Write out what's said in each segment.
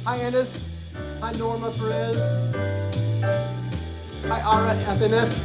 Hi Ennis. Hi Norma Perez. Hi Ara Ethaneth.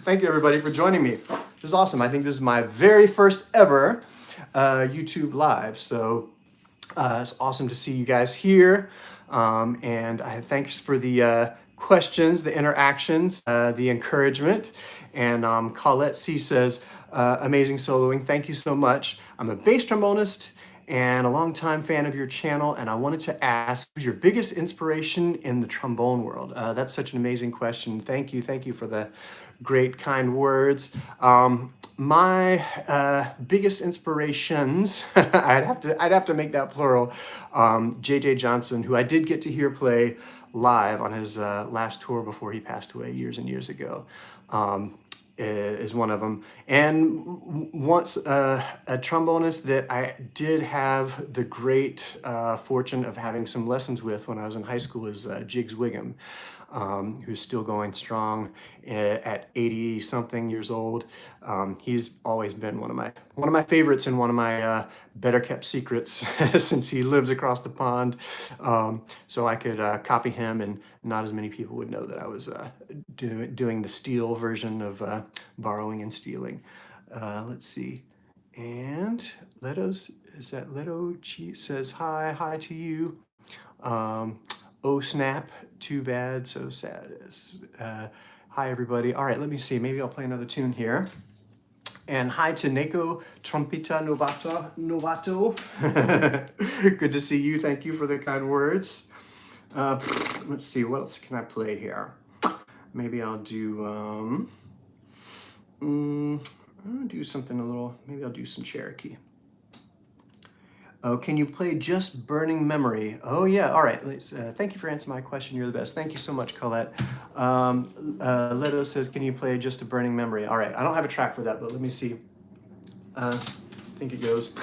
Thank you, everybody, for joining me. This is awesome. I think this is my very first ever YouTube Live. So it's awesome to see you guys here. And thanks for the questions, the interactions, the encouragement. And Colette C says, amazing soloing. Thank you so much. I'm a bass trombonist and a longtime fan of your channel. And I wanted to ask, who's your biggest inspiration in the trombone world? That's such an amazing question. Thank you. Thank you for the great, kind words. My biggest inspirations, I'd have to make that plural. J.J. Johnson, who I did get to hear play live on his last tour before he passed away years and years ago, is one of them. And once a trombonist that I did have the great fortune of having some lessons with when I was in high school is Jiggs Wiggum. who's still going strong at 80 something years old. He's always been one of my favorites and one of my better kept secrets since he lives across the pond. So I could copy him, and not as many people would know that I was doing the steel version of borrowing and stealing. Let's see. And Leto's, is that Leto says hi to you. Oh snap, too bad, so sad. Hi everybody. All right, let me see. Maybe I'll play another tune here. And hi to Neko Trompita Novato. Good to see you. Thank you for the kind words. Let's see, what else can I play here? Maybe I'll do I'll do something a little. Maybe I'll do some Cherokee. Oh, can you play Just Burning Memory? Oh, yeah. All right. Thank you for answering my question. You're the best. Thank you so much, Colette. Leto says, can you play Just a Burning Memory? All right. I don't have a track for that, but let me see. I think it goes.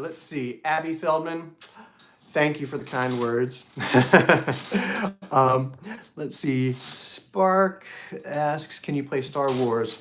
Let's see, Abby Feldman. Thank you for the kind words. Let's see. Spark asks, can you play Star Wars?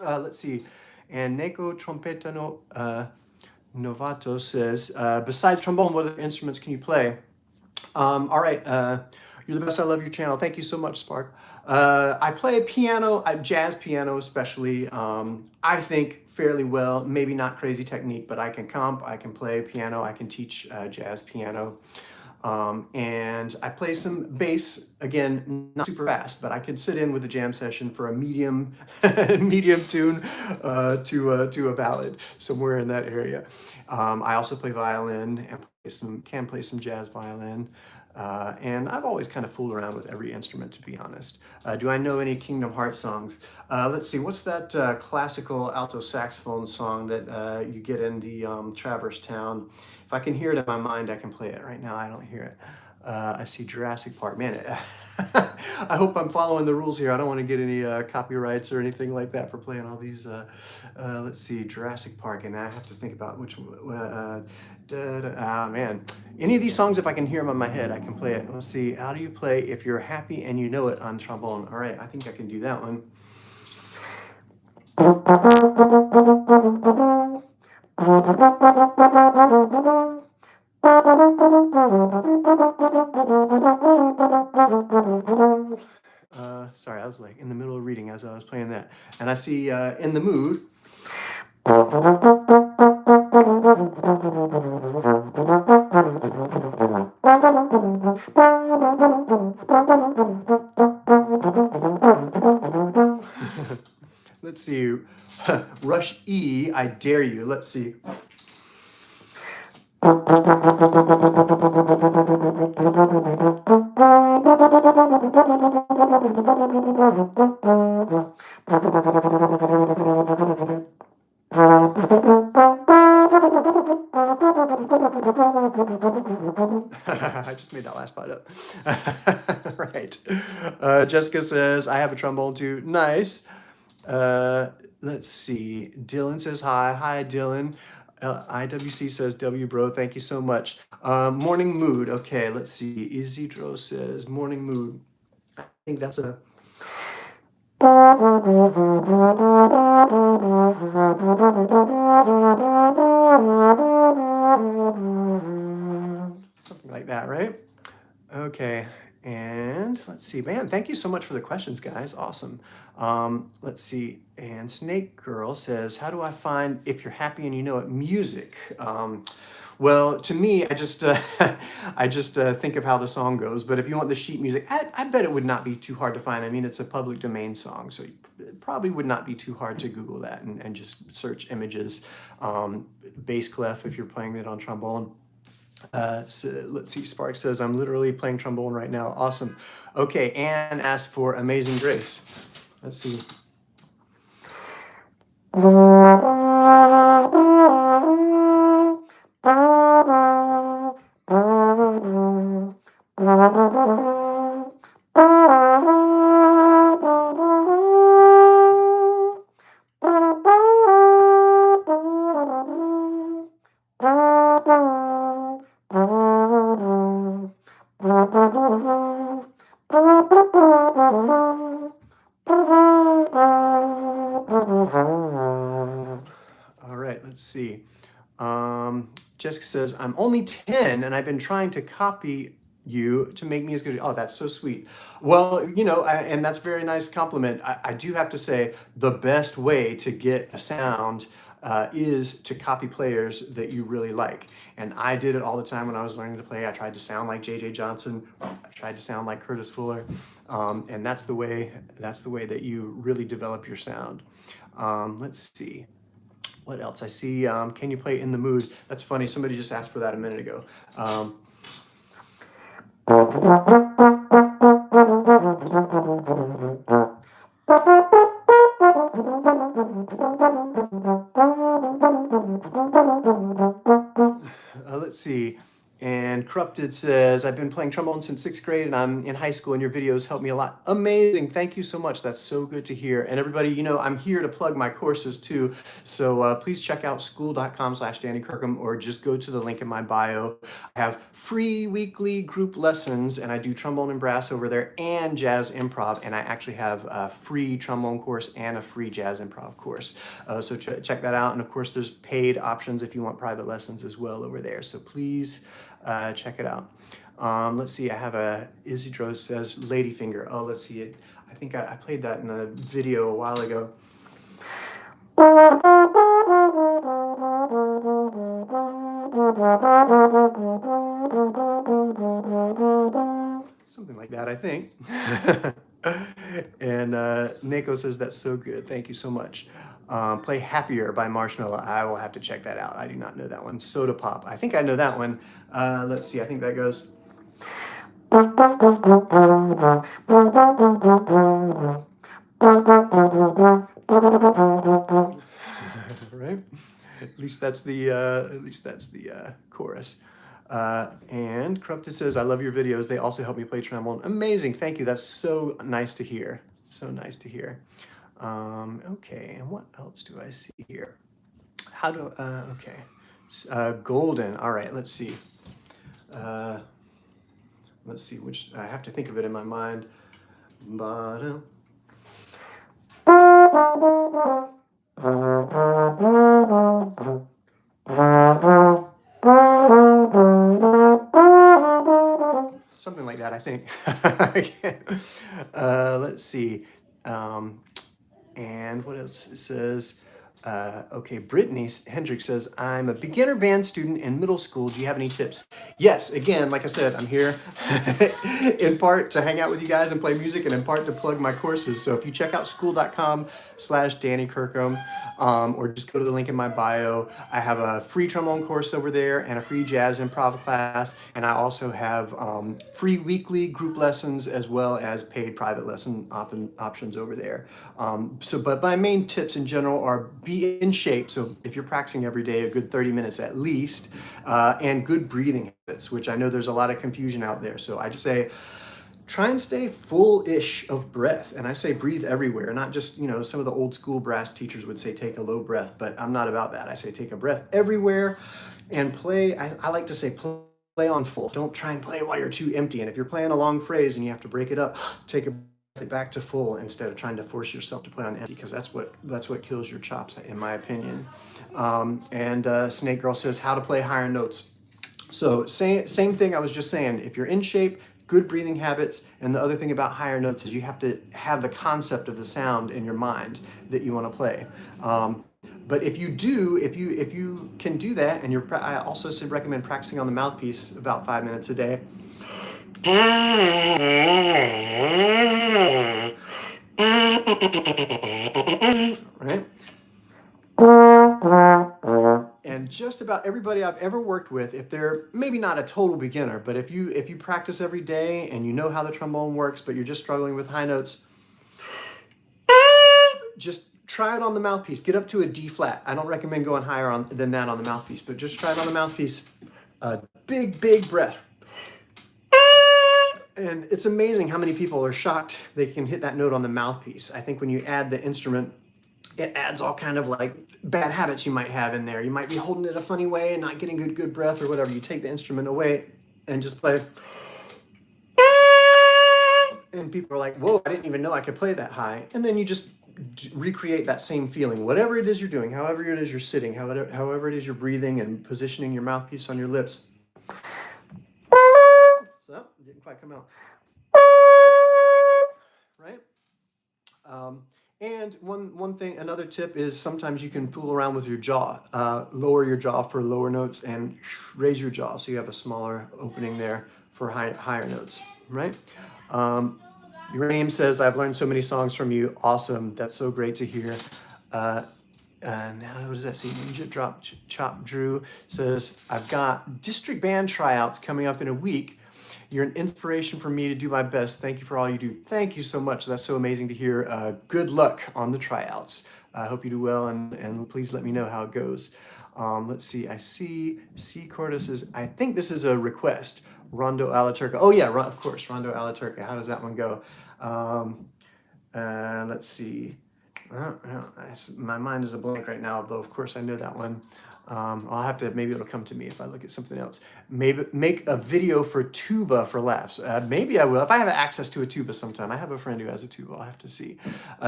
Let's see. And Neko Trompetano Novato says, besides trombone, what other instruments can you play? All right. You're the best. I love your channel. Thank you so much, Spark. I play piano, jazz piano especially. I think fairly well. Maybe not crazy technique, but I can comp. I can play piano. I can teach jazz piano. And I play some bass, again, not super fast, but I could sit in with a jam session for a medium medium tune to a ballad, somewhere in that area. I also play violin and can play some jazz violin. And I've always kind of fooled around with every instrument, to be honest. Do I know any Kingdom Hearts songs? Let's see, what's that classical alto saxophone song that you get in the Traverse Town? If I can hear it in my mind, I can play it. Right now, I don't hear it. I see Jurassic Park. Man, I hope I'm following the rules here. I don't want to get any copyrights or anything like that for playing all these. Let's see, Jurassic Park, and I have to think about which one. Man, any of these songs, if I can hear them in my head, I can play it. Let's see, how do you play If You're Happy and You Know It on trombone? All right, I think I can do that one. Sorry, I was like in the middle of reading as I was playing that. And I see In the Mood. Let's see. Rush E, I Dare You. Let's see. I just made that last part up. Right. Jessica says, I have a trombone too. Nice. Let's see. Dylan says hi. Hi, Dylan. IWC says, W bro, thank you so much. Morning mood. Okay, let's see. Isidro says, morning mood. I think that's a... Something like that, right? Okay, and let's see, man, thank you so much for the questions, guys. Awesome. Let's see, and Snake Girl says, how do I find if you're happy and you know it music? Well, to me, I just I just think of how the song goes. But if you want the sheet music, I bet it would not be too hard to find. I mean, it's a public domain song, so it probably would not be too hard to Google that and just search images. Bass clef if you're playing it on trombone. So let's see, Spark says, I'm literally playing trombone right now. Awesome. Okay, Anne asked for Amazing Grace. Let's see. All right, let's see. Jessica says, I'm only 10 and I've been trying to copy you to make me as good. Oh, that's so sweet. Well, and that's a very nice compliment. I do have to say the best way to get a sound is to copy players that you really like. And I did it all the time when I was learning to play. I tried to sound like J.J. Johnson. I tried to sound like Curtis Fuller. And that's the way that you really develop your sound. Let's see. What else? I see, can you play In the Mood? That's funny. Somebody just asked for that a minute ago. Let's see. And Corrupted says, I've been playing trombone since 6th grade and I'm in high school and your videos help me a lot. Amazing. Thank you so much. That's so good to hear. And everybody, I'm here to plug my courses too. So please check out school.com/Danny Kirkham or just go to the link in my bio. I have free weekly group lessons and I do trombone and brass over there and jazz improv. And I actually have a free trombone course and a free jazz improv course. So check that out. And of course, there's paid options if you want private lessons as well over there. So please check it out. Let's see, I have Isidro says Ladyfinger. Oh, let's see it. I think I played that in a video a while ago. Something like that, I think. And Nako says that's so good. Thank you so much. Play Happier by Marshmallow. I will have to check that out. I do not know that one. Soda Pop. I think I know that one. Let's see. I think that goes. Right? At least that's the chorus. And Corrupted says, I love your videos. They also help me play trombone. Amazing. Thank you. That's so nice to hear. So nice to hear. Okay. And what else do I see here? Okay. Golden. All right. Let's see. Let's see which, I have to think of it in my mind. Something like that, I think. Let's see. And what else? It says, okay, Brittany Hendricks says, I'm a beginner band student in middle school. Do you have any tips? Yes, again, like I said, I'm here in part to hang out with you guys and play music and in part to plug my courses. So if you check out school.com/Danny Kirkham, or just go to the link in my bio, I have a free trombone course over there and a free jazz improv class. And I also have free weekly group lessons as well as paid private lesson options over there. But my main tips in general are be in shape. So if you're practicing every day, a good 30 minutes at least, and good breathing habits, which I know there's a lot of confusion out there. So I just say, try and stay full-ish of breath. And I say breathe everywhere, not just, some of the old school brass teachers would say take a low breath, but I'm not about that. I say take a breath everywhere and play. I like to say play on full. Don't try and play while you're too empty. And if you're playing a long phrase and you have to break it up, take a breath back to full instead of trying to force yourself to play on empty, because that's what kills your chops, in my opinion. Snake Girl says how to play higher notes. So same thing I was just saying. If you're in shape, good breathing habits. And the other thing about higher notes is you have to have the concept of the sound in your mind that you want to play. But if you can do that, and I also recommend practicing on the mouthpiece about 5 minutes a day. Right? And just about everybody I've ever worked with, if they're maybe not a total beginner, but if you practice every day and you know how the trombone works, but you're just struggling with high notes, just try it on the mouthpiece. Get up to a D flat. I don't recommend going higher than that on the mouthpiece, but just try it on the mouthpiece. Big breath. And it's amazing how many people are shocked they can hit that note on the mouthpiece. I think when you add the instrument, it adds all kind of like bad habits you might have in there. You might be holding it a funny way and not getting good breath or whatever. You take the instrument away and just play. And people are like, whoa, I didn't even know I could play that high. And then you just recreate that same feeling. Whatever it is you're doing, however it is you're sitting, however it is you're breathing and positioning your mouthpiece on your lips. So, it didn't quite come out. Right? And one thing, another tip is sometimes you can fool around with your jaw. Lower your jaw for lower notes and raise your jaw so you have a smaller opening there for higher notes, right? Uranium says, I've learned so many songs from you. Awesome. That's so great to hear. Now, what does that say? Ninja Chop Drew says, I've got district band tryouts coming up in a week. You're an inspiration for me to do my best. Thank you for all you do. Thank you so much. That's so amazing to hear. Good luck on the tryouts. I hope you do well, and please let me know how it goes. Let's see. I see C. Cordes is, I think this is a request. Rondo alla Turca. Oh yeah, of course, Rondo alla Turca. How does that one go? Let's see. My mind is a blank right now, although of course I know that one. I'll have to, maybe it'll come to me if I look at something else. Maybe make a video for tuba for laughs. Maybe I will, if I have access to a tuba sometime. I have a friend who has a tuba, I'll have to see.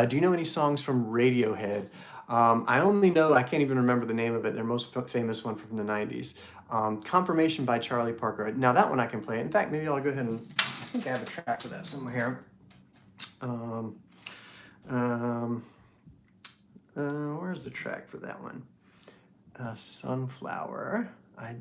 Do you know any songs from Radiohead? I only know, I can't even remember the name of it, their most famous one from the 90s. Confirmation by Charlie Parker. Now that one I can play. In fact, maybe I'll go ahead and, I think I have a track for that somewhere here. Where's the track for that one? Sunflower. I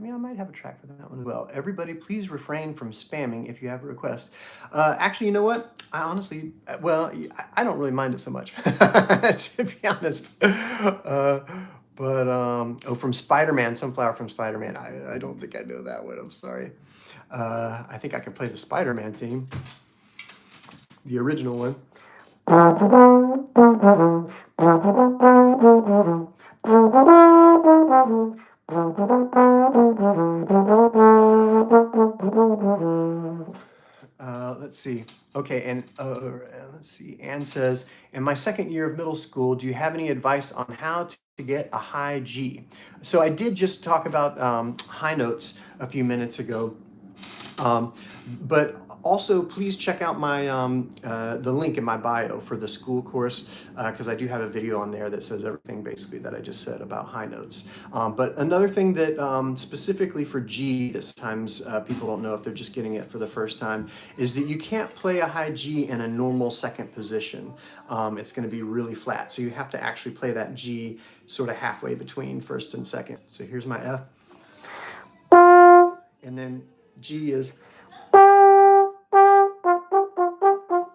mean, I might have a track for that one as well. Everybody, please refrain from spamming if you have a request. Actually, you know what? I honestly, well, I don't really mind it so much, to be honest. From Spider-Man, Sunflower from Spider-Man. I don't think I know that one. I'm sorry. I think I can play the Spider-Man theme, the original one. Let's see. Okay, and let's see. Anne says, in my second year of middle school, do you have any advice on how to get a high G? So I did just talk about high notes a few minutes ago, but also please check out my the link in my bio for the school course, because I do have a video on there that says everything basically that I just said about high notes. But another thing that specifically for G, that sometimes people don't know if they're just getting it for the first time, is that you can't play a high G in a normal second position. It's going to be really flat. So you have to actually play that G sort of halfway between first and second. So here's my F. And then G is,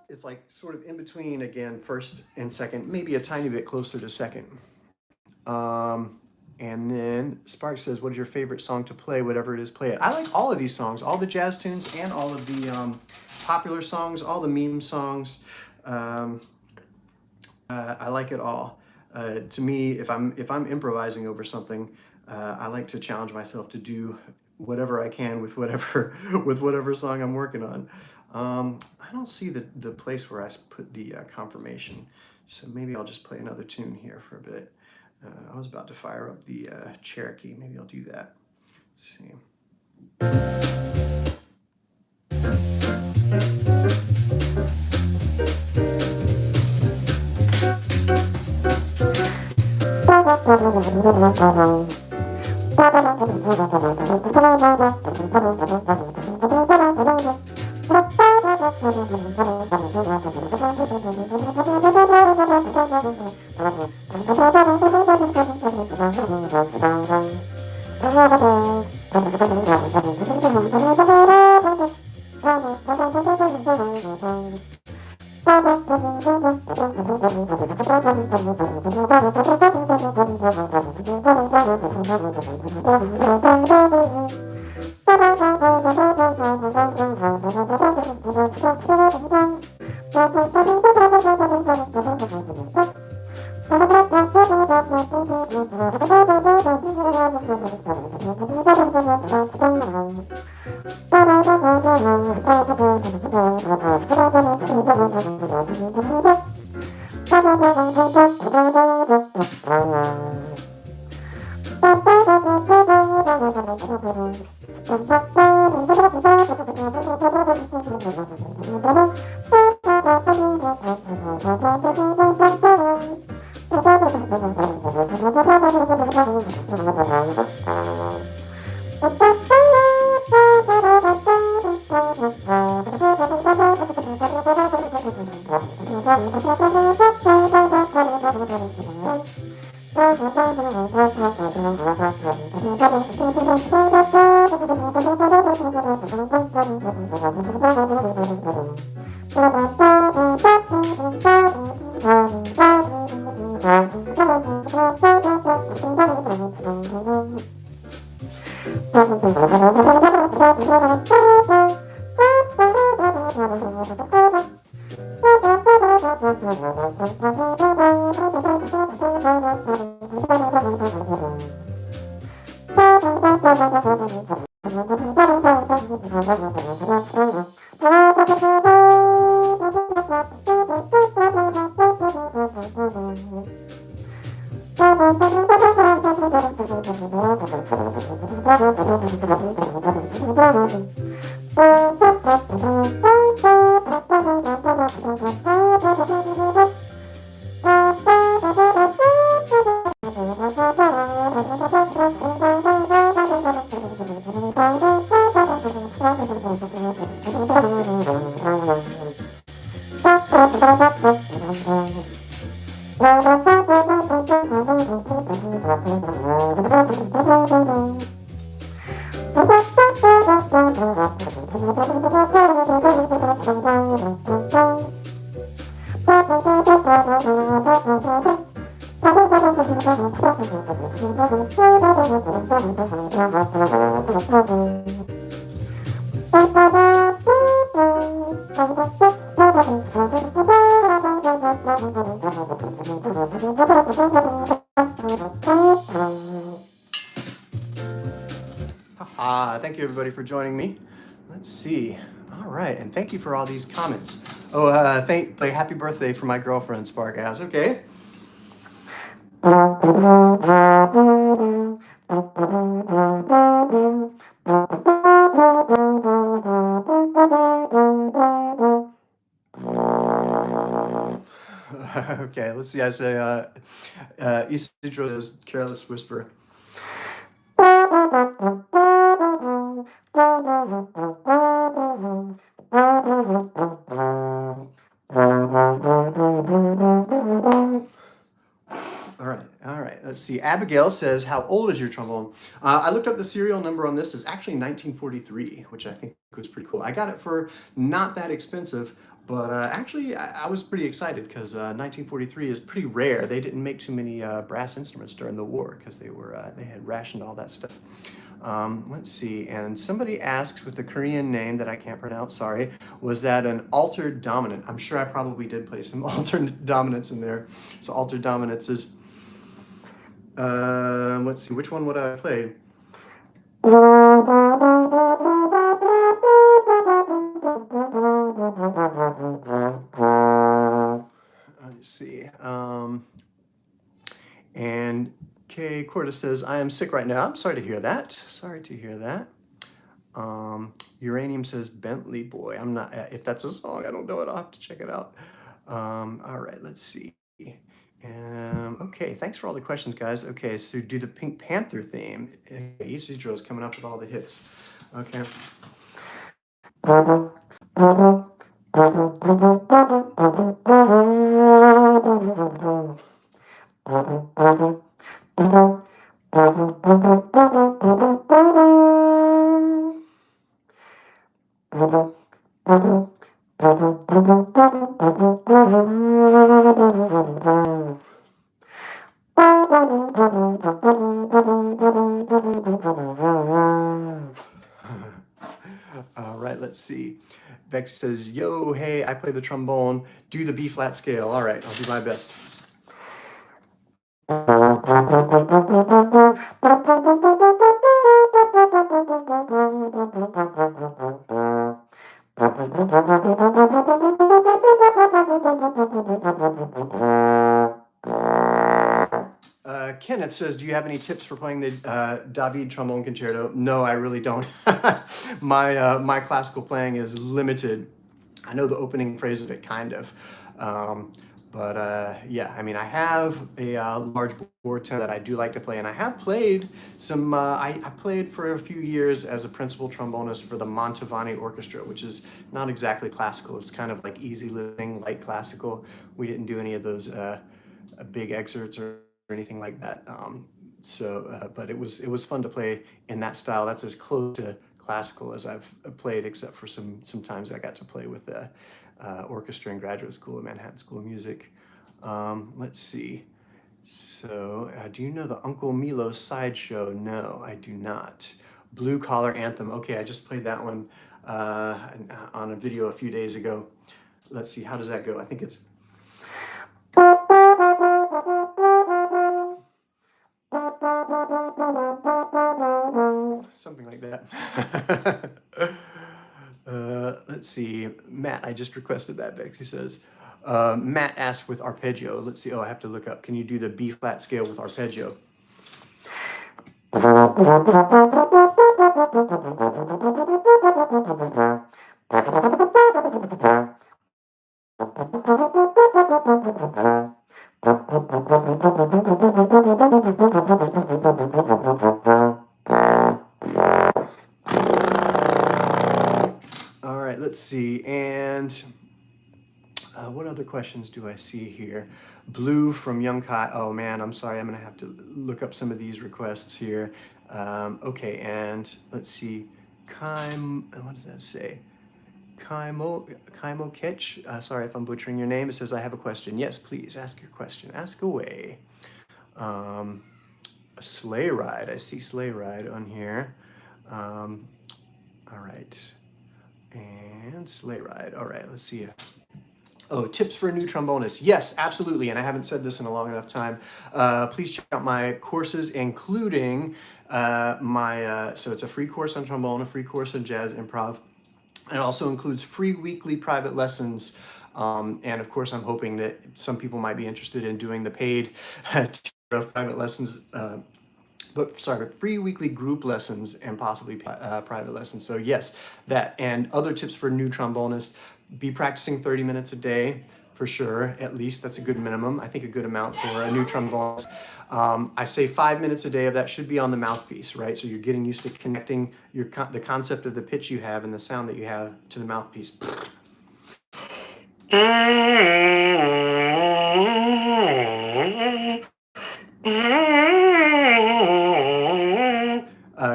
it's like sort of in between again, first and second, maybe a tiny bit closer to second. And then Spark says, what is your favorite song to play? Whatever it is, play it. I like all of these songs, all the jazz tunes and all of the popular songs, all the meme songs. I like it all. To me, if I'm improvising over something, I like to challenge myself to do whatever I can with whatever song I'm working on. I don't see the place where I put the confirmation, so maybe I'll just play another tune here for a bit. I was about to fire up the Cherokee. Maybe I'll do that. Let's see. Thank you everybody for joining me. Let's see. All right, and thank you for all these comments. Oh, play happy birthday for my girlfriend, Sparkhouse. Okay. Okay, let's see. I say, Isidro says, Careless Whisper. All right. Let's see. Abigail says, "How old is your trombone?" I looked up the serial number on this. It's actually 1943, which I think was pretty cool. I got it for not that expensive, but actually I was pretty excited because 1943 is pretty rare. They didn't make too many brass instruments during the war because they had rationed all that stuff. Let's see, and somebody asks with a Korean name that I can't pronounce, sorry, was that an altered dominant? I'm sure I probably did play some altered dominants in there. So altered dominants is, let's see, which one would I play? Let's see. And Kay Corda says, "I am sick right now." I'm sorry to hear that. Sorry to hear that. Uranium says, "Bentley Boy." I'm not, if that's a song, I don't know it. I'll have to check it out. All right, let's see. Okay, thanks for all the questions, guys. Okay, so do the Pink Panther theme. Isidro's coming up with all the hits. Okay. All right, let's see. Bex says, yo, hey, I play the trombone. Do the B flat scale. All right, I'll do my best. Kenneth says, do you have any tips for playing the David trombone concerto? No, I really don't. My classical playing is limited. I know the opening phrase of it, kind of. Um, but yeah, I mean, I have a large board that I do like to play, and I have played some. I played for a few years as a principal trombonist for the Mantovani Orchestra, which is not exactly classical. It's kind of like easy listening, light classical. We didn't do any of those big excerpts or anything like that. But it was fun to play in that style. That's as close to classical as I've played, except for sometimes I got to play with the orchestra in graduate school at Manhattan School of Music. Let's see. So, do you know the Uncle Milo sideshow? No, I do not. Blue Collar Anthem. Okay, I just played that one on a video a few days ago. Let's see, how does that go? I think it's. Something like that. Let's see. Matt, I just requested that, Bex. He says, Matt asked with arpeggio. Let's see. Oh, I have to look up. Can you do the B flat scale with arpeggio? All right, let's see. And what other questions do I see here? Blue from Young Kai. Oh man, I'm sorry. I'm going to have to look up some of these requests here. Okay, and let's see. What does that say? Kaimo Kitch. Sorry if I'm butchering your name. It says, I have a question. Yes, please ask your question. Ask away. A sleigh ride. I see sleigh ride on here. All right. And sleigh ride. All right, let's see. Oh, tips for a new trombonist. Yes, absolutely. And I haven't said this in a long enough time. Please check out my courses, including so it's a free course on trombone, a free course on jazz improv. And it also includes free weekly private lessons. And of course, I'm hoping that some people might be interested in doing the paid private lessons. Free weekly group lessons and possibly private lessons. So yes, that and other tips for new trombonists: be practicing 30 minutes a day for sure. At least that's a good minimum. I think a good amount for a new trombonist. I say 5 minutes a day of that should be on the mouthpiece, right? So you're getting used to connecting the concept of the pitch you have and the sound that you have to the mouthpiece.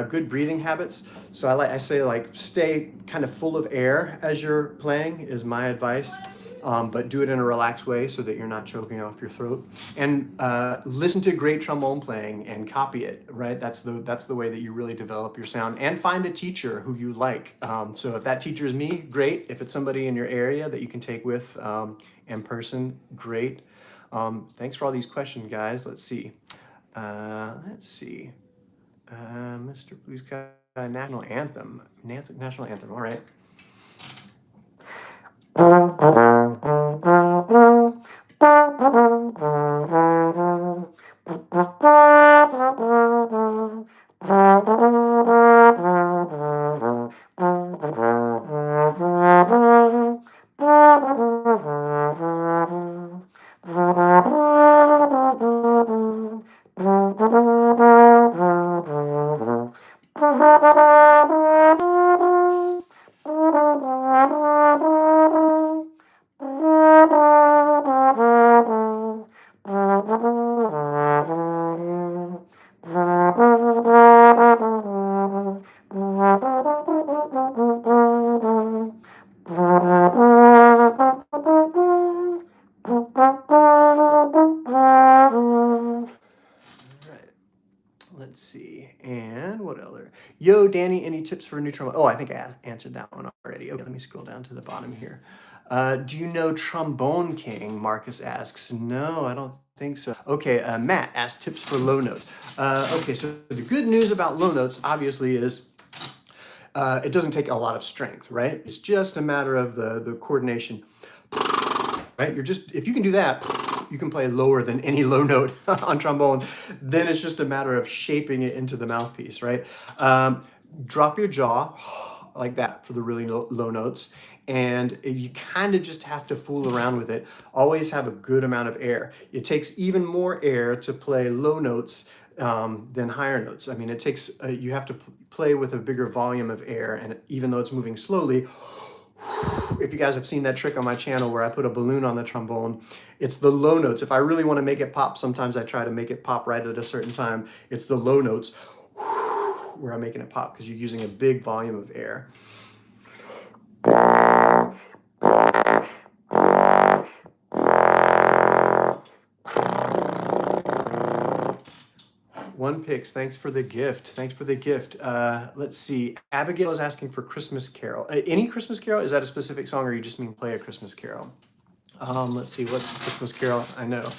Good breathing habits. So I say stay kind of full of air as you're playing is my advice. But do it in a relaxed way so that you're not choking off your throat. And listen to great trombone playing and copy it. Right, that's the way that you really develop your sound. And find a teacher who you like. So if that teacher is me, great. If it's somebody in your area that you can take with in person, great. Thanks for all these questions, guys. Let's see. Mr. Blue Sky National Anthem. National Anthem. All right. let's see. And what other? Yo, Danny, any tips for a new trombone? Oh, I think I answered that one already. Okay, let me scroll down to the bottom here. Do you know Trombone King? Marcus asks. No, I don't think so. Okay, Matt asks tips for low notes. Okay, so the good news about low notes obviously is it doesn't take a lot of strength, right? It's just a matter of the coordination, right? If you can do that, you can play lower than any low note on trombone. Then it's just a matter of shaping it into the mouthpiece, right? Drop your jaw like that for the really low notes. And you kind of just have to fool around with it. Always have a good amount of air. It takes even more air to play low notes than higher notes. I mean, it takes, you have to play with a bigger volume of air, and even though it's moving slowly, if you guys have seen that trick on my channel where I put a balloon on the trombone, it's the low notes. If I really want to make it pop, sometimes I try to make it pop right at a certain time. It's the low notes where I'm making it pop because you're using a big volume of air. One Pix, thanks for the gift. Thanks for the gift. Let's see. Abigail is asking for Christmas Carol. Any Christmas Carol? Is that a specific song, or you just mean play a Christmas Carol? Let's see. What's Christmas Carol? I know.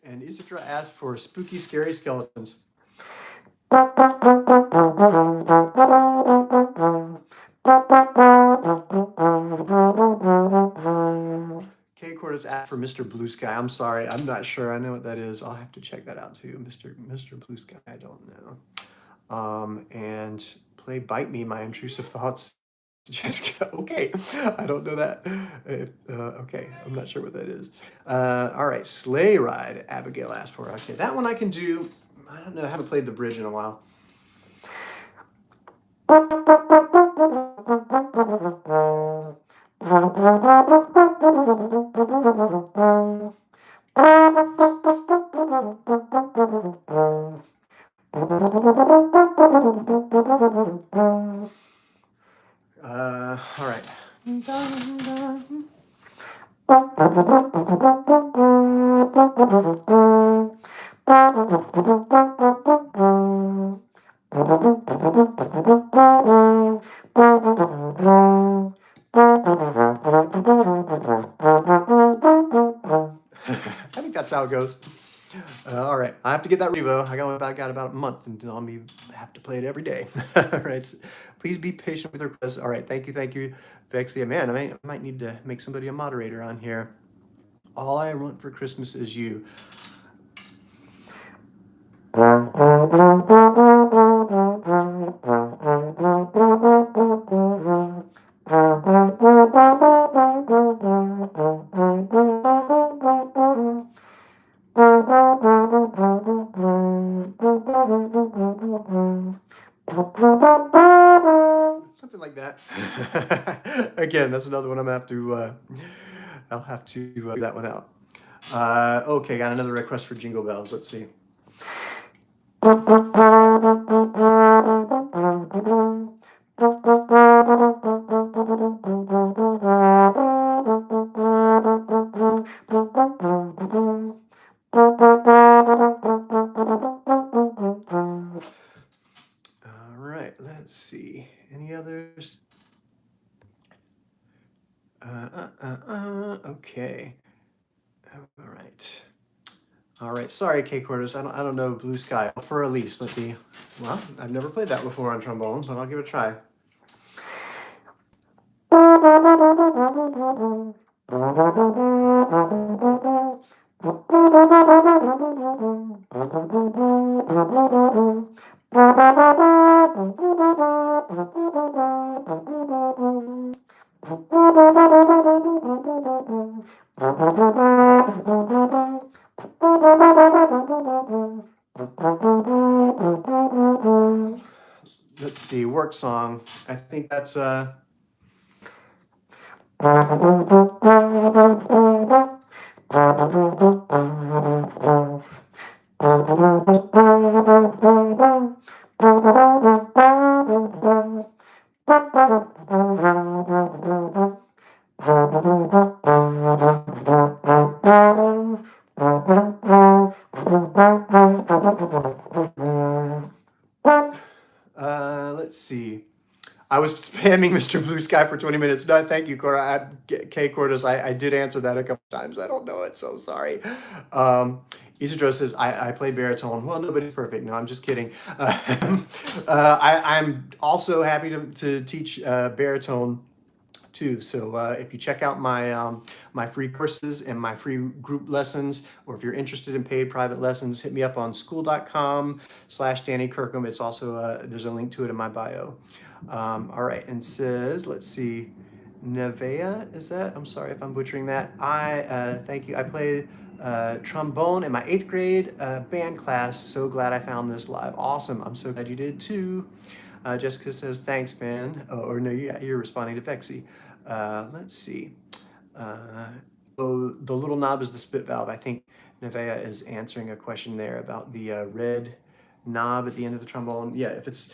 And Isidra asked for Spooky Scary Skeletons. K Quarters asked for Mr. Blue Sky. I'm sorry, I'm not sure. I know what that is. I'll have to check that out too. Mr. Blue Sky, I don't know. And play Bite Me, My Intrusive Thoughts. Jessica, okay, I don't know that. Okay, I'm not sure what that is. All right, Sleigh Ride, Abigail asked for. Okay, that one I can do. I don't know, I haven't played the bridge in a while. All right. I think that's how it goes. All right, I have to get that Revo. I got about a month until I have to play it every day. All right, so please be patient with the requests. All right, thank you, Vexia. Man, I might need to make somebody a moderator on here. All I want for Christmas is you. Something like that. Again, that's another one I'm gonna have to. I'll have to figure that one out. Okay, got another request for Jingle Bells. Let's see. All right, let's see. Any others? Okay. All right. All right. Sorry, K Quarters. I don't know Blue Sky. For Elise, let's see. Well, I've never played that before on trombone, but I'll give it a try. Let's see, work song. I think that's Let's see. I was spamming Mr. Blue Sky for 20 minutes. No, thank you, Cora. Kay Cordes, I did answer that a couple times. I don't know it, so sorry. Isidro says, I play baritone. Well, nobody's perfect. No, I'm just kidding. I'm also happy to teach baritone too. So if you check out my free courses and my free group lessons, or if you're interested in paid private lessons, hit me up on school.com/Danny Kirkham. It's also there's a link to it in my bio. All right, and says, let's see, Nevea, is that? I'm sorry if I'm butchering that. Thank you. I play trombone in my 8th grade band class. So glad I found this live. Awesome. I'm so glad you did too. Jessica says, thanks, man. Oh, or no, you're responding to Vexy. Let's see. Uh, oh, the little knob is the spit valve. I think Nevea is answering a question there about the red knob at the end of the trombone. Yeah, if it's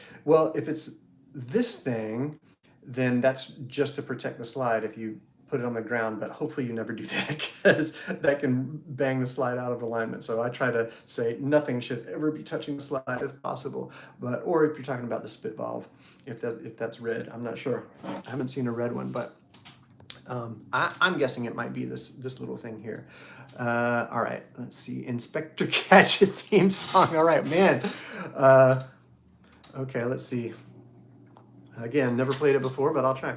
this thing, then that's just to protect the slide if you put it on the ground, but hopefully you never do that because that can bang the slide out of alignment. So I try to say nothing should ever be touching the slide if possible, or if you're talking about the spit valve, if that's red, I'm not sure. I haven't seen a red one, but I'm guessing it might be this little thing here. All right, let's see. Inspector Gadget theme song. All right, man. Okay, let's see. Again, never played it before, but I'll try.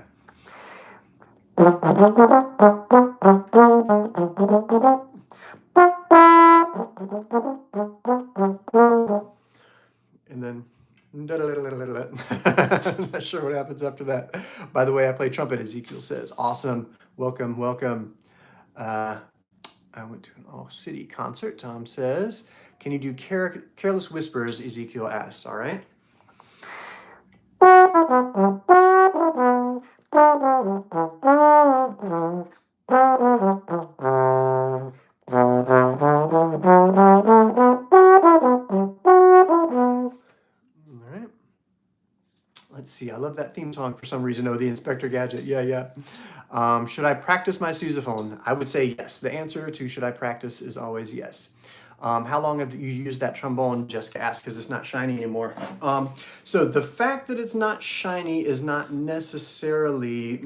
And then I'm not sure what happens after that. By the way, I play trumpet, Ezekiel says. Awesome. Welcome, welcome. I went to an All City concert, Tom says. Can you do Careless Whispers, Ezekiel asked. All right. All right. Let's see. I love that theme song for some reason. Oh, the Inspector Gadget. Yeah, yeah. Should I practice my sousaphone? I would say yes. The answer to should I practice is always yes. How long have you used that trombone? Jessica asked, because it's not shiny anymore. So the fact that it's not shiny is not necessarily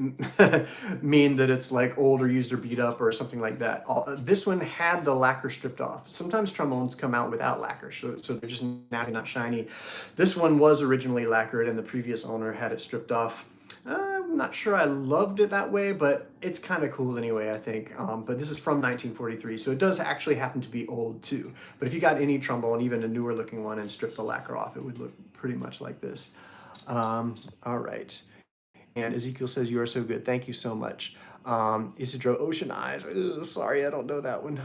mean that it's like old or used or beat up or something like that. This one had the lacquer stripped off. Sometimes trombones come out without lacquer, so they're just not shiny. This one was originally lacquered and the previous owner had it stripped off. I'm not sure I loved it that way, but it's kind of cool anyway, I think. But this is from 1943, so it does actually happen to be old too. But if you got any trombone, even a newer looking one, and stripped the lacquer off, it would look pretty much like this. All right. And Ezekiel says, you are so good. Thank you so much. Isidro, Ocean Eyes. Ugh, sorry, I don't know that one.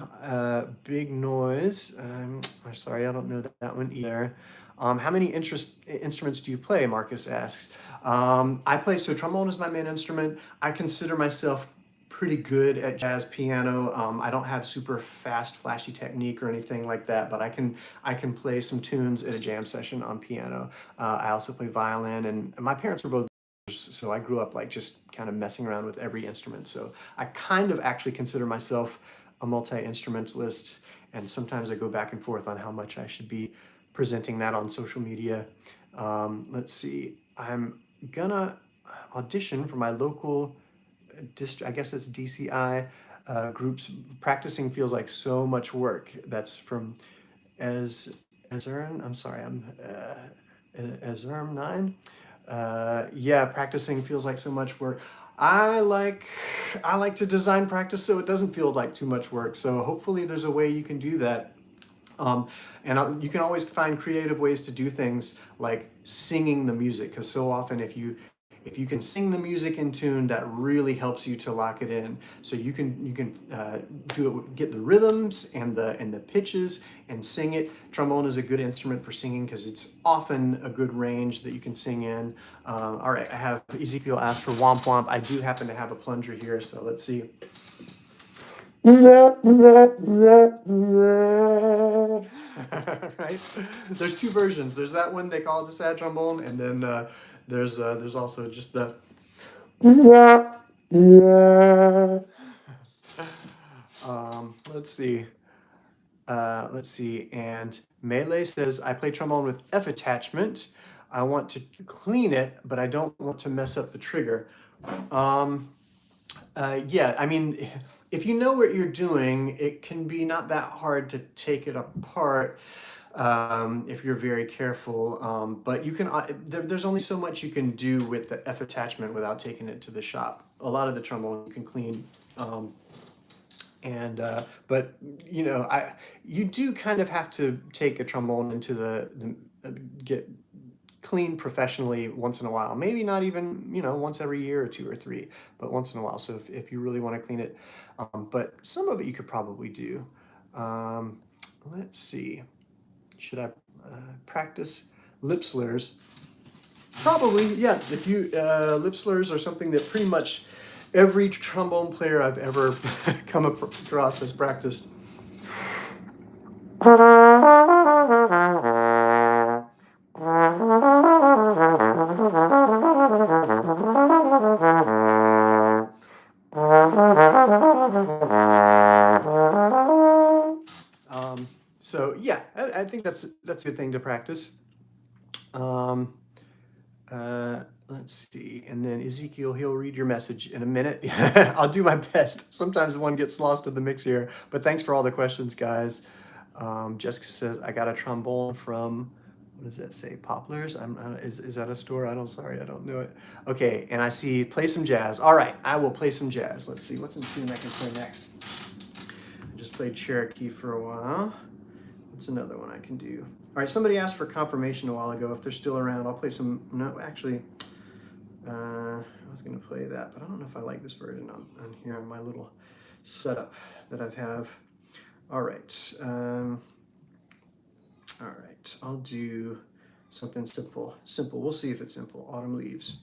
Big Noise. I'm sorry, I don't know that one either. How many instruments do you play? Marcus asks. I play, so trombone is my main instrument. I consider myself pretty good at jazz piano. I don't have super fast, flashy technique or anything like that, but I can play some tunes at a jam session on piano. I also play violin, and my parents were both, so I grew up like just kind of messing around with every instrument. So I kind of actually consider myself a multi-instrumentalist, and sometimes I go back and forth on how much I should be presenting that on social media. Let's see, I'm gonna audition for my local district, I guess that's DCI groups. Practicing feels like so much work. That's from Ezern. I'm sorry, I'm Ezerm 9. Yeah, practicing feels like so much work. I like to design practice so it doesn't feel like too much work. So hopefully there's a way you can do that. You can always find creative ways to do things like singing the music, because so often if you if you can sing the music in tune, that really helps you to lock it in. So you can do it, get the rhythms and the pitches and sing it. Trombone is a good instrument for singing because it's often a good range that you can sing in. All right, I have Ezekiel asked for Womp Womp. I do happen to have a plunger here, so let's see. Right? There's two versions. There's that one they call it the sad trombone, and then there's also just the. Let's see. Let's see. And Melee says, I play trombone with F attachment. I want to clean it, but I don't want to mess up the trigger. Yeah, I mean, if you know what you're doing, it can be not that hard to take it apart if you're very careful. But you can, there's only so much you can do with the F attachment without taking it to the shop. A lot of the trombone you can clean. But you know, you do kind of have to take a trombone into get cleaned professionally once in a while. Maybe not even, you know, once every year or two or three, but once in a while. So if you really want to clean it, but some of it you could probably do. Let's see. Should I practice lip slurs? Probably, yeah. If you lip slurs are something that pretty much every trombone player I've ever come across has practiced. So yeah, I think that's a good thing to practice. Let's see, and then Ezekiel, he'll read your message in a minute. I'll do my best. Sometimes one gets lost in the mix here, but thanks for all the questions, guys. Jessica says, I got a trombone from, what does that say? Poplars? Is that a store? I don't know it. Okay, and I see play some jazz. All right, I will play some jazz. Let's see, what's in tune I can play next? I just played Cherokee for a while. What's another one I can do? All right, somebody asked for confirmation a while ago. If they're still around, I'll play some, no, actually, I was gonna play that, but I don't know if I like this version on here on my little setup that I have. All right, I'll do something simple. We'll see if it's simple. Autumn Leaves.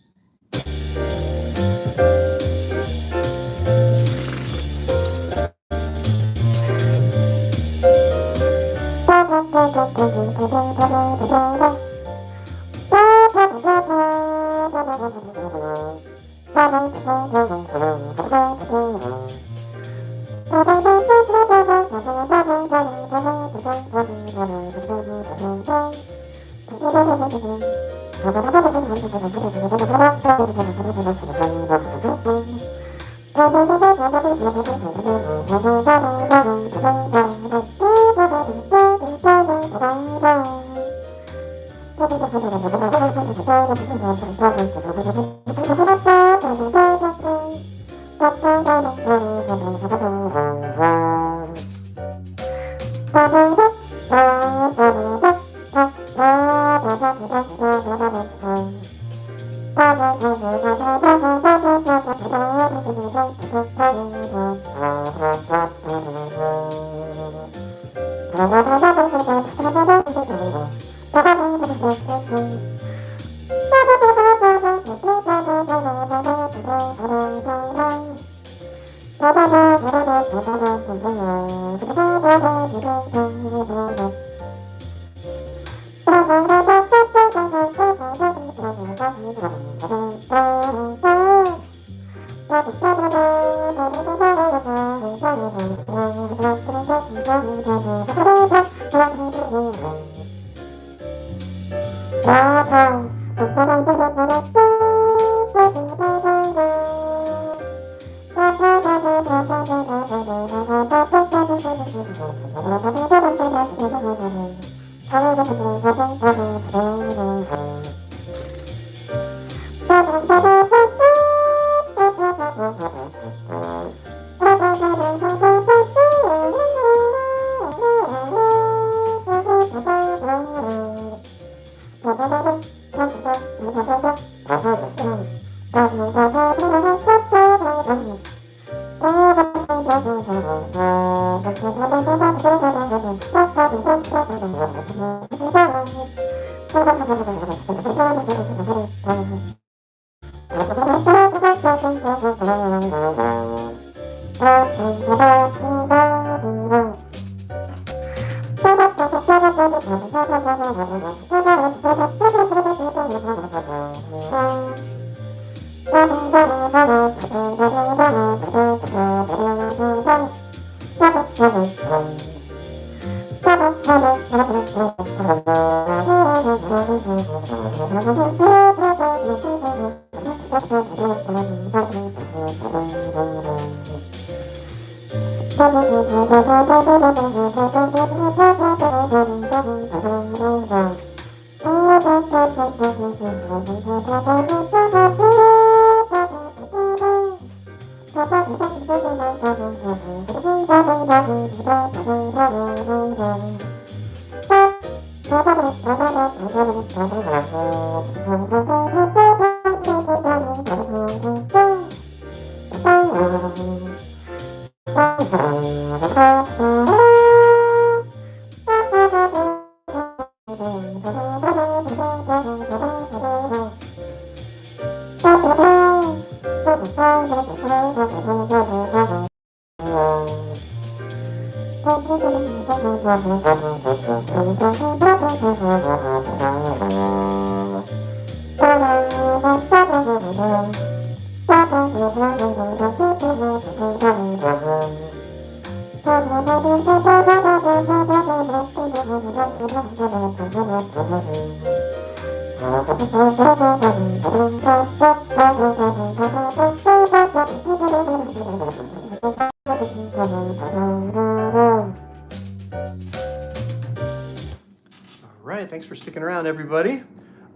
Right, thanks for sticking around, everybody.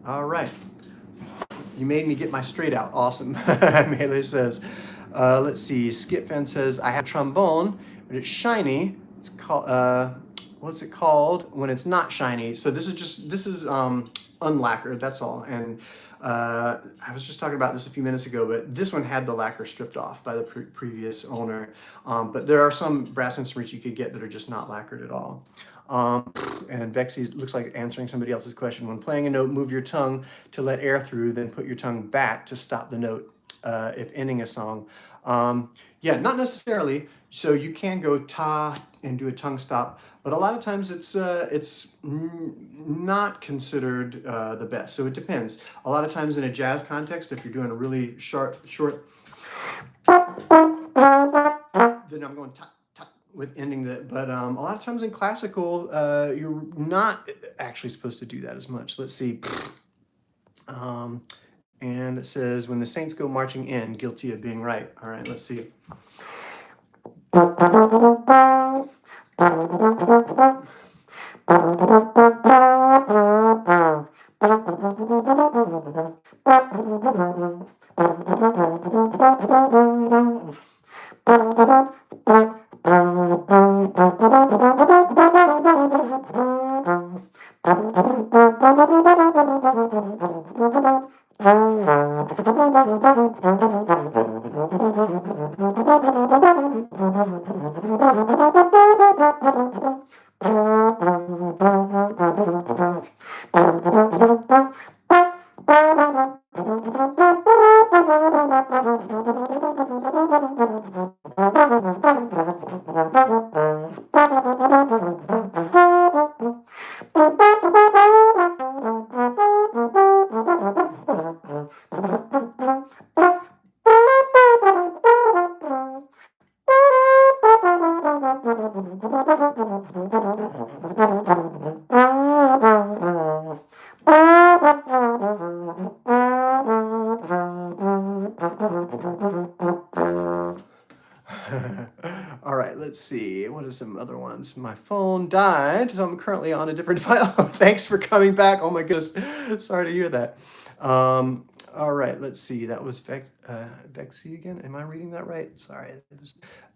All right, you made me get my straight out. Awesome. Melee says, let's see. Skip Fan says, I have a trombone, but it's shiny. It's called, what's it called when it's not shiny? So this is unlacquered, that's all. And I was just talking about this a few minutes ago, but this one had the lacquer stripped off by the previous owner. But there are some brass instruments you could get that are just not lacquered at all. And Vexy looks like answering somebody else's question. When playing a note, move your tongue to let air through, then put your tongue back to stop the note if ending a song. Yeah, not necessarily. So you can go ta and do a tongue stop, but a lot of times it's not considered the best. So it depends. A lot of times in a jazz context, if you're doing a really short, then I'm going ta ta with ending the. But a lot of times in classical, you're not actually supposed to do that as much. Let's see. And it says, when the saints go marching in, guilty of being right. All right, let's see. All right, let's see. What are some other ones? My phone died, so I'm currently on a different file. Thanks for coming back. Oh my goodness. Sorry to hear that. All right, let's see. That was Vexy again. Am I reading that right? Sorry.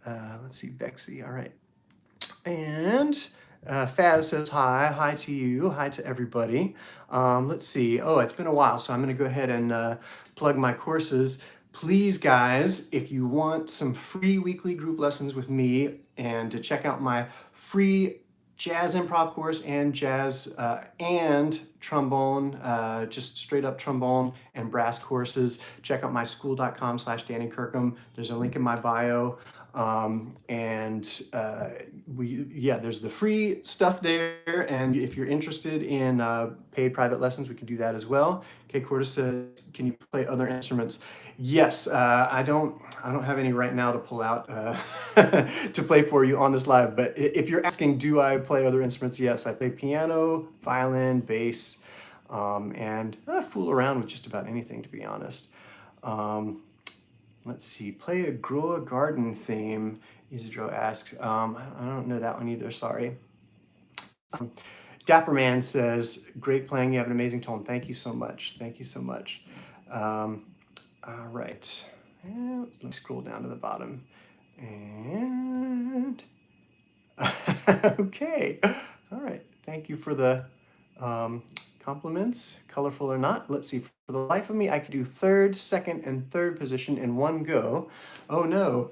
Let's see, Vexy. All right. And Faz says hi. Hi to you. Hi to everybody. Let's see. Oh, it's been a while, so I'm going to go ahead and plug my courses. Please, guys, if you want some free weekly group lessons with me and to check out my free jazz improv course and jazz and trombone, just straight up trombone and brass courses, check out myschool.com/Danny Kirkham. There's a link in my bio. There's the free stuff there, and if you're interested in paid private lessons, we can do that as well. Okay, Corda says, can you play other instruments? Yes, I don't have any right now to pull out to play for you on this live, but if you're asking, do I play other instruments? Yes, I play piano, violin, bass, and I fool around with just about anything, to be honest. Let's see, play a Grow a Garden theme, Isidro asks. I don't know that one either, sorry. Dapperman says, great playing, you have an amazing tone. Thank you so much, thank you so much. All right, and let me scroll down to the bottom. And, okay, all right, thank you for the compliments, colorful or not. Let's see, for the life of me, I could do third, second, and third position in one go. Oh no.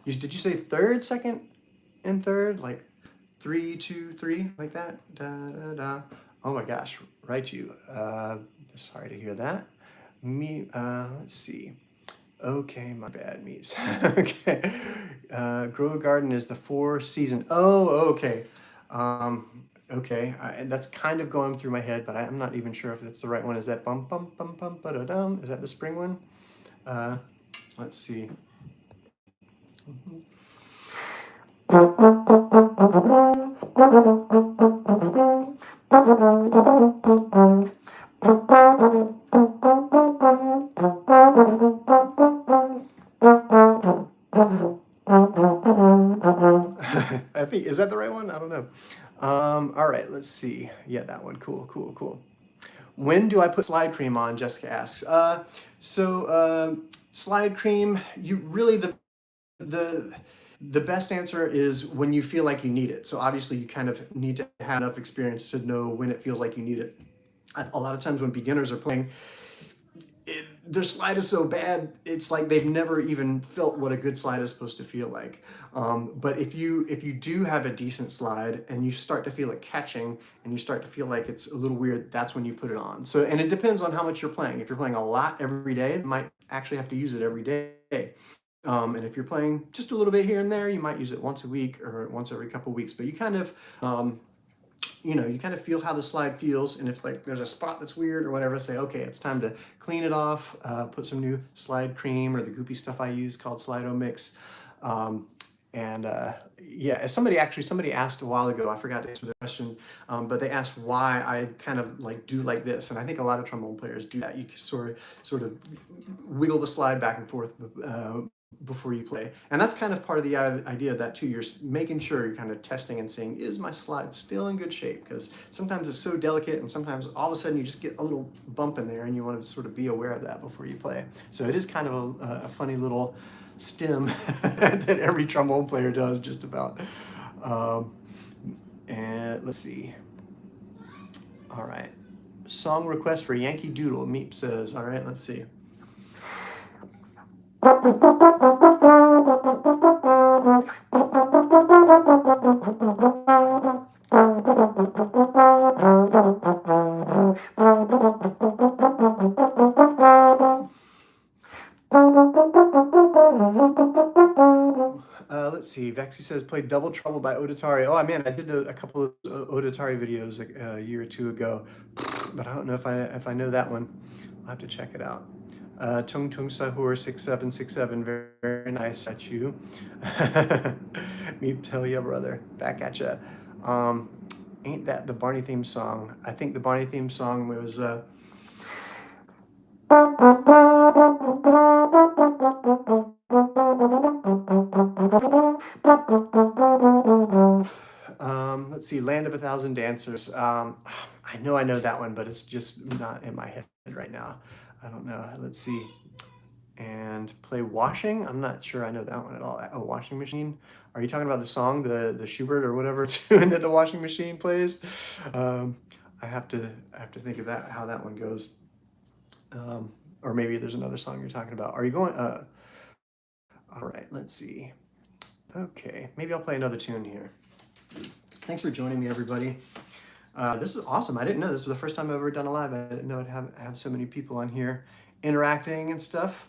Did you say third, second, and third? Like 3, 2, 3, like that? Da, da, da. Oh my gosh, right you. Sorry to hear that. Let's see. Okay, my bad, Meeps. Okay. Grow a Garden is the 4 season. Oh, okay. Okay, and that's kind of going through my head, but I'm not even sure if that's the right one. Is that bum bum bum bum ba da dum? Is that the spring one? Let's see. I think, is that the right one? I don't know. All right, let's see. Yeah, that one. Cool, cool, cool. When do I put slide cream on? Jessica asks. Slide cream, you really the the best answer is when you feel like you need it. So obviously you kind of need to have enough experience to know when it feels like you need it. A lot of times when beginners are playing, their slide is so bad, it's like they've never even felt what a good slide is supposed to feel like. But if you do have a decent slide and you start to feel it catching and you start to feel like it's a little weird, that's when you put it on. So, and it depends on how much you're playing. If you're playing a lot every day, you might actually have to use it every day. And if you're playing just a little bit here and there, you might use it once a week or once every couple of weeks. But you kind of you kind of feel how the slide feels, and if like there's a spot that's weird or whatever, say, okay, it's time to clean it off, put some new slide cream or the goopy stuff I use called Slido Mix. As somebody asked a while ago, I forgot to answer the question, but they asked why I kind of like do like this, and I think a lot of trombone players do that. You can sort of wiggle the slide back and forth before you play. And that's kind of part of the idea of that too. You're making sure you're kind of testing and seeing, is my slide still in good shape? Because sometimes it's so delicate, and sometimes all of a sudden you just get a little bump in there, and you want to sort of be aware of that before you play. So it is kind of a funny little stim that every trombone player does just about. And let's see. All right. Song request for Yankee Doodle, Meep says. All right, let's see. Let's see. Vexy says play Double Trouble by Oditari. Oh man, I did a couple of Oditari videos a year or two ago, but I don't know if I know that one. I'll have to check it out. Tung Tung Sahur 6767. Very, very nice at you. Me tell ya, brother. Back at ya. Ain't that the Barney theme song? I think the Barney theme song was. Let's see, Land of a Thousand Dancers. I know that one, but it's just not in my head right now. I don't know. Let's see. and play Washing. I'm not sure I know that one at all. Oh, Washing Machine. Are you talking about the song, the Schubert or whatever tune that the washing machine plays? I have to think of that, how that one goes. Or maybe there's another song you're talking about. Are you going? All right, let's see. Okay, maybe I'll play another tune here. Thanks for joining me, everybody. This is awesome. I didn't know this was the first time I've ever done a live. I didn't know I'd have so many people on here interacting and stuff.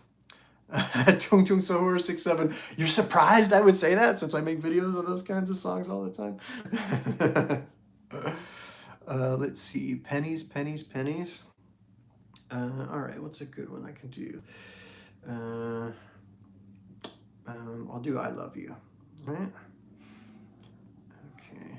Tung Tung Sohor 67. You're surprised I would say that since I make videos of those kinds of songs all the time. Let's see. Pennies, pennies, pennies. All right, what's a good one I can do? I'll do I Love You. All right. Okay.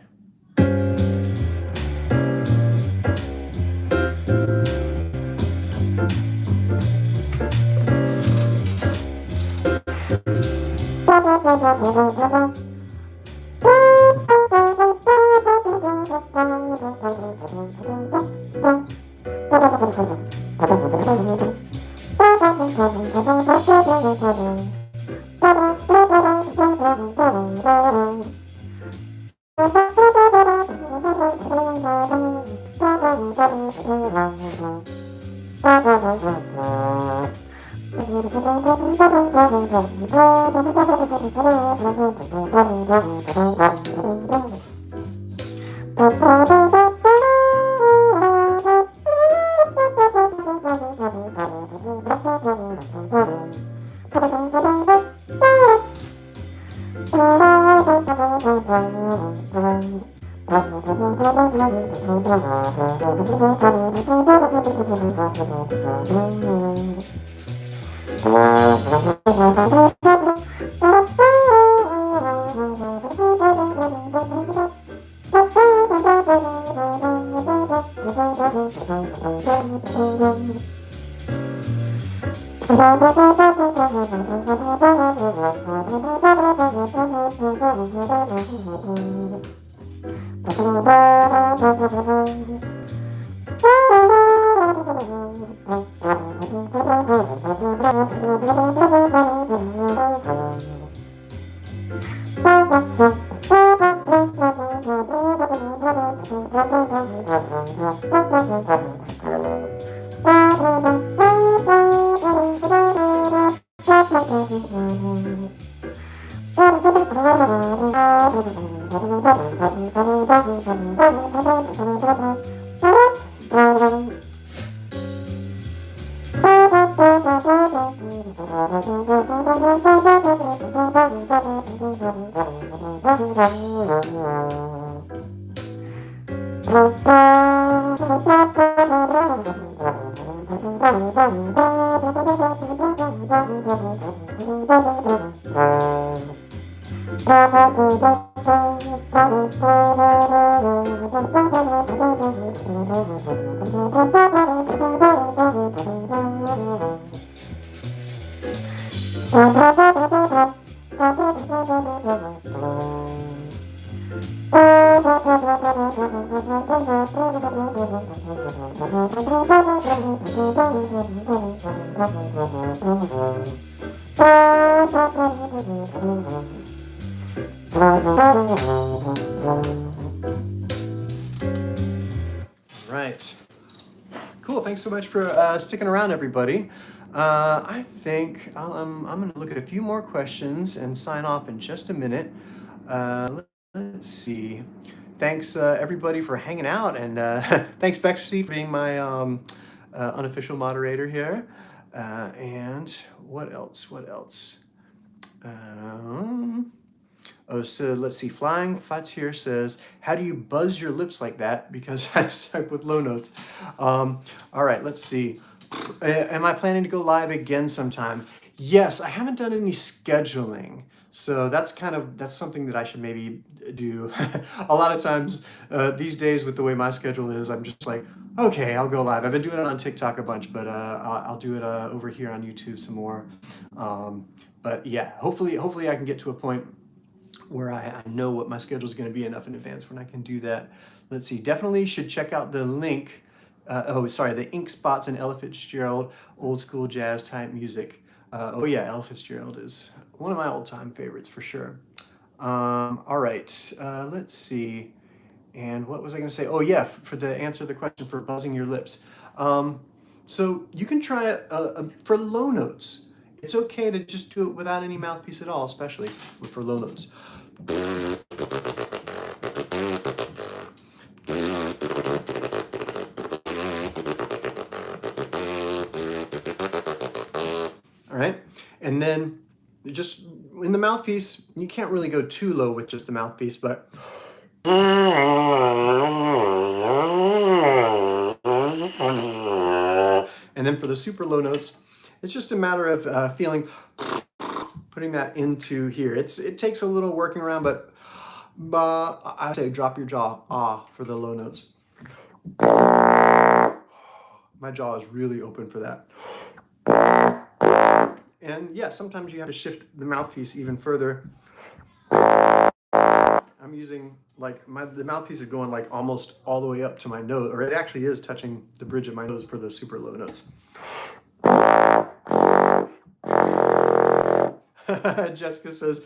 Right. Cool. Thanks so much for sticking around, everybody. I think I'm going to look at a few more questions and sign off in just a minute. Let's see. Thanks, everybody, for hanging out. And thanks, Bexy, for being my unofficial moderator here. And what else? What else? Oh, so let's see. Flying Fatir says, how do you buzz your lips like that? Because I suck with low notes. All right, let's see. Am I planning to go live again sometime? Yes, I haven't done any scheduling. So that's something that I should maybe do. A lot of times these days with the way my schedule is, I'm just like, okay, I'll go live. I've been doing it on TikTok a bunch, but I'll do it over here on YouTube some more. But yeah, hopefully I can get to a point where I know what my schedule is going to be enough in advance when I can do that. Let's see, definitely should check out the link. The Ink Spots and Ella Fitzgerald old school jazz type music. Oh yeah, Ella Fitzgerald is one of my all-time favorites for sure. All right, let's see. And what was I going to say? Oh yeah, for the answer to the question for buzzing your lips. Um, so you can try for low notes. It's okay to just do it without any mouthpiece at all, especially for low notes. All right, and then just in the mouthpiece, you can't really go too low with just the mouthpiece, but and then for the super low notes, it's just a matter of putting that into here. It takes a little working around, but I say drop your jaw for the low notes. My jaw is really open for that. And yeah, sometimes you have to shift the mouthpiece even further. I'm using like the mouthpiece is going like almost all the way up to my nose, or it actually is touching the bridge of my nose for the super low notes. Jessica says,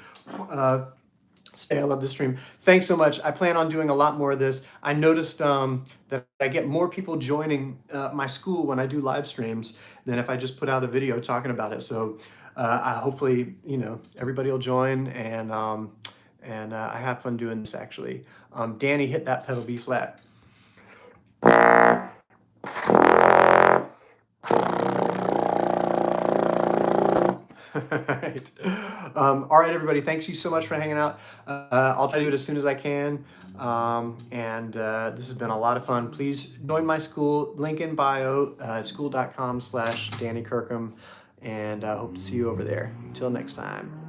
Stay, I love the stream. Thanks so much. I plan on doing a lot more of this. I noticed that I get more people joining my school when I do live streams than if I just put out a video talking about it. So I hopefully, everybody will join, and I have fun doing this actually. Danny, hit that pedal B flat. Right. All right, everybody. Thanks you so much for hanging out. I'll try to do it as soon as I can. This has been a lot of fun. Please join my school. Link in bio, school.com/Danny Kirkham. And I hope to see you over there. Until next time.